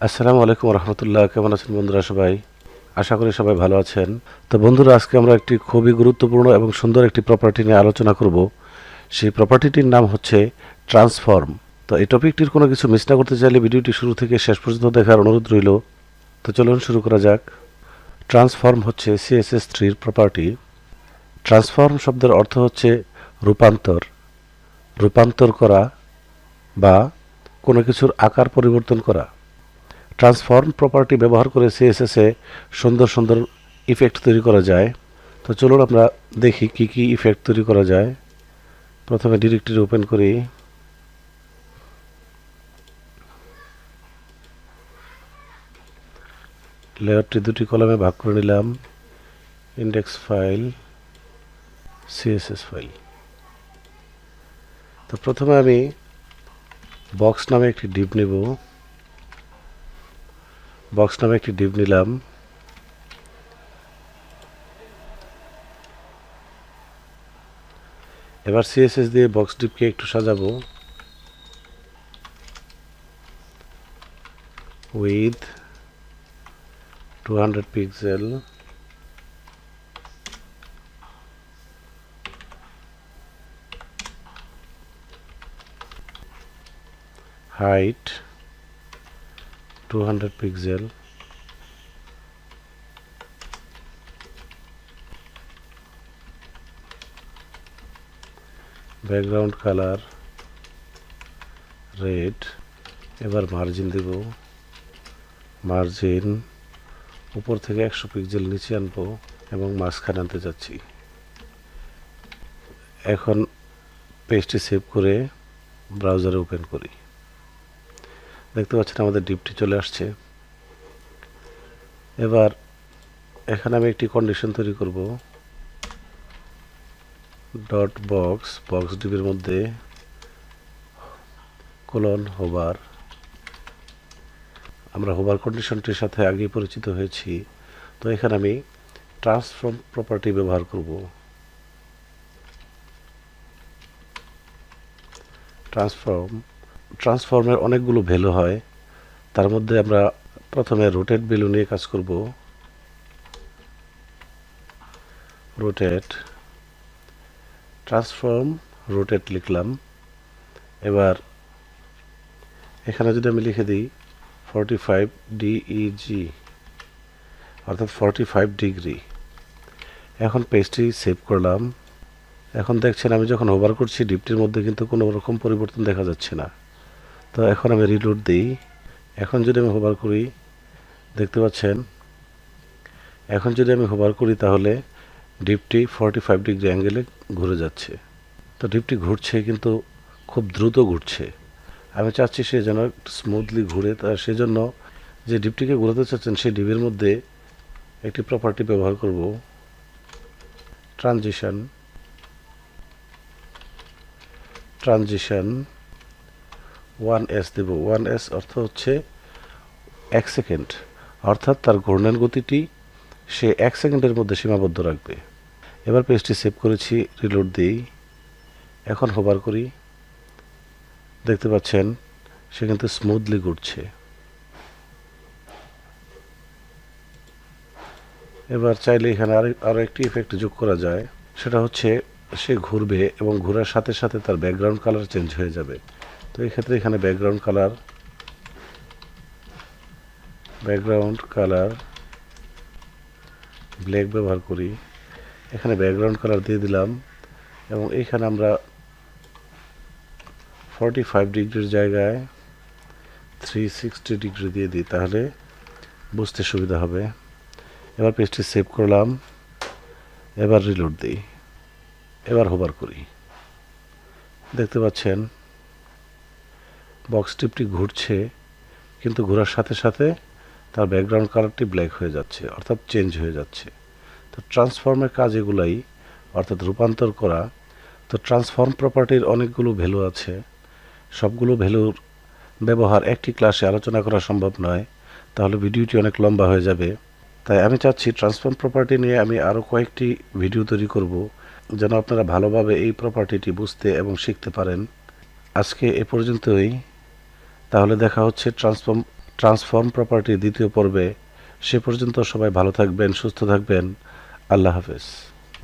আসসালামু আলাইকুম রহমতুল্লাহ। কেমন আছেন বন্ধুরা সবাই? আশা করি সবাই ভালো আছেন। তো বন্ধুরা, আজকে আমরা একটি খুবই গুরুত্বপূর্ণ এবং সুন্দর একটি প্রপার্টি নিয়ে আলোচনা করব। সেই প্রপার্টিটির নাম হচ্ছে ট্রান্সফর্ম। তো এই টপিকটির কোনো কিছু মিস না করতে চাইলে ভিডিওটি শুরু থেকে শেষ পর্যন্ত দেখার অনুরোধ রইল। তো চলুন শুরু করা যাক। ট্রান্সফর্ম হচ্ছে CSS3 প্রপার্টি। ট্রান্সফর্ম শব্দের অর্থ হচ্ছে রূপান্তর, রূপান্তর করা বা কোনো কিছুর আকার পরিবর্তন করা। ট্রান্সফর্ম প্রপার্টি ব্যবহার করে সিএসএসে সুন্দর সুন্দর ইফেক্ট তৈরি করা যায়। তো চলুন আমরা দেখি কি কি ইফেক্ট তৈরি করা যায়। প্রথমে ডিরেক্টরি ওপেন করি। লেয়ারটি দুটি কলামে ভাগ করে নিলাম: ইন্ডেক্স ফাইল, সিএসএস ফাইল। তো প্রথমে আমি বক্স নামে একটি ডিভ নেব। বক্স নামে একটি ডিভ নিলাম। এবার সিএসএস দিয়ে বক্স ডিভকে একটু সাজাবো। With 200 pixel, height 200 pixel, background colour red. এবার মার্জিন দেব। মার্জিন উপর থেকে 100 পিক্সেল নিচে আনবো এবং মাঝখানে আনতে যাচ্ছি। এখন পেজটি সেভ করে ব্রাউজারে ওপেন করি। দেখতে পাচ্ছেন আমাদের ডিপটি চলে আসছে। এবার এখানে আমি একটি কন্ডিশন তৈরি করব। ডট বক্স, বক্স ডিপের মধ্যে কোলন হোভার। আমরা হোভার কন্ডিশনটির সাথে আগেই পরিচিত হয়েছি। তো এখানে আমি ট্রান্সফর্ম প্রপার্টি ব্যবহার করব। ট্রান্সফর্মের অনেকগুলো ভ্যালু হয়। তার মধ্যে আমরা প্রথমে রোটেট ভ্যালু নিয়ে কাজ করব। রোটেট, ট্রান্সফর্ম রোটেট লিখলাম। এবার এখানে যদি আমি লিখে দিই 45 DEG, অর্থাৎ 45 ডিগ্রি। এখন পেজটি সেভ করলাম। এখন দেখছেন আমি যখন হোভার করছি ডিপটির মধ্যে কিন্তু কোনো রকম পরিবর্তন দেখা যাচ্ছে না। তো এখন আমি রিলোড দিই। এখন যদি আমি হোভার করি, দেখতে পাচ্ছেন এখন যদি আমি হোভার করি তাহলে ডিপটি 45 ডিগ্রি অ্যাঙ্গেলে ঘুরে যাচ্ছে। তো ডিপটি ঘুরছে, কিন্তু খুব দ্রুত ঘুরছে। আমি চাচ্ছি সে যেন একটু স্মুথলি ঘুরে। তা সেজন্য যে ডিপটিকে ঘোরাতে চাচ্ছেন সেই ডিপের মধ্যে একটি প্রপার্টি ব্যবহার করব, ট্রানজিশন। ট্রানজিশন 1s দেব। 1s অর্থ হচ্ছে 1 সেকেন্ড, অর্থাৎ তার ঘূর্ণন গতিটি সে 1 সেকেন্ডের মধ্যে সীমাবদ্ধ রাখবে। এবার পেজটি সেভ করেছি, রিলোড দিই। এখন হোভার করি, দেখতে পাচ্ছেন সে কিন্তু স্মুথলি ঘুরছে। এবার চাইলে এখানে আরও একটি ইফেক্ট যোগ করা যায়। সেটা হচ্ছে সে ঘুরবে এবং ঘোরার সাথে সাথে তার ব্যাকগ্রাউন্ড কালার চেঞ্জ হয়ে যাবে। তো এই ক্ষেত্রে এখানে ব্যাকগ্রাউন্ড কালার ব্ল্যাক ব্যবহার করি। এখানে ব্যাকগ্রাউন্ড কালার দিয়ে দিলাম এবং এইখানে আমরা 45 ডিগ্রির জায়গায় 360 ডিগ্রি দিয়ে দিই, তাহলে বুঝতে সুবিধা হবে। এবার পেজটি সেভ করলাম। এবার রিলোড দিই। এবার হোভার করি, দেখতে পাচ্ছেন বক্স টিপটি ঘুরছে, কিন্তু ঘোরার সাথে সাথে তার ব্যাকগ্রাউন্ড কালারটি ব্ল্যাক হয়ে যাচ্ছে, অর্থাৎ চেঞ্জ হয়ে যাচ্ছে। তো ট্রান্সফর্মের কাজ এগুলাই, অর্থাৎ রূপান্তর করা। তো ট্রান্সফর্ম প্রপার্টির অনেকগুলো ভ্যালু আছে। সবগুলো ভ্যালুর ব্যবহার একটি ক্লাসে আলোচনা করা সম্ভব নয়, তাহলে ভিডিওটি অনেক লম্বা হয়ে যাবে। তাই আমি চাচ্ছি ট্রান্সফর্ম প্রপার্টি নিয়ে আমি আরও কয়েকটি ভিডিও তৈরি করব, যেন আপনারা ভালোভাবে এই প্রপার্টিটি বুঝতে এবং শিখতে পারেন। আজকে এ পর্যন্তই। তাহলে দেখা হচ্ছে ট্রান্সফর্ম ট্রান্সফর্ম প্রপার্টি দ্বিতীয় পর্বে। সে পর্যন্ত সবাই ভালো থাকবেন, সুস্থ থাকবেন। আল্লাহ হাফেজ।